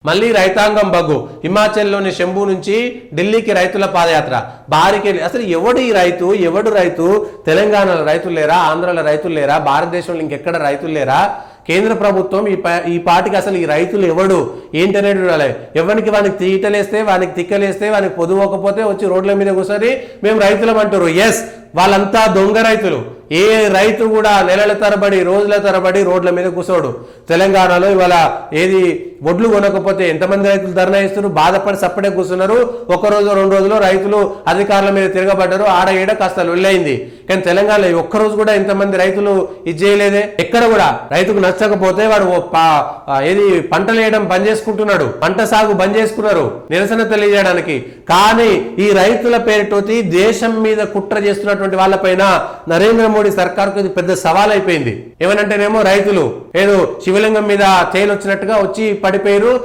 మళ్ళీ రైతాంగం బగ్గు హిమాచల్లోని శంభు నుంచి ఢిల్లీకి రైతుల పాదయాత్ర బారికి అసలు ఎవడు రైతు తెలంగాణలో రైతులు లేరా ఆంధ్రాలో రైతులు లేరా భారతదేశంలో ఇంకెక్కడ రైతులు లేరా కేంద్ర ప్రభుత్వం ఈ పాటికి అసలు ఈ రైతులు ఎవడు ఏంటనేది చూడాలి ఎవరికి వానికి తీటలేస్తే వానికి తిక్కలేస్తే వానికి పొదువకపోతే వచ్చి రోడ్ల మీద కూర్చొని మేము రైతులం అంటారు ఎస్ వాళ్ళంతా దొంగ రైతులు ఏ రైతు కూడా నెలల తరబడి రోజుల తరబడి రోడ్ల మీద కూర్చోడు తెలంగాణలో ఇవాళ ఏది ఒడ్లు కొనకపోతే ఎంతమంది రైతులు ధర్నా ఇస్తున్నారు బాధపడి సప్పడే కూర్చున్నారు ఒక రోజు రెండు రోజులు రైతులు అధికారుల మీద తిరగబడ్డారు ఆడ ఏడ కాస్త వెళ్ళయింది కానీ తెలంగాణలో ఒక్కరోజు కూడా ఇంతమంది రైతులు ఇది చేయలేదే ఎక్కడ కూడా రైతుకు నచ్చకపోతే వాడు ఏది పంటలు వేయడం బంద్ చేసుకుంటున్నాడు పంట సాగు బంద్ చేసుకున్నారు నిరసన తెలియజేయడానికి కానీ ఈ రైతుల పేరుతోటి దేశం మీద కుట్ర చేస్తున్నటువంటి వాళ్ళపైన నరేంద్ర మోడీ సర్కార్కు ఇది పెద్ద సవాల్ అయిపోయింది ఏమనంటేనేమో రైతులు ఏదో శివలింగం మీద తేలు వచ్చినట్టుగా వచ్చి పడిపోయారు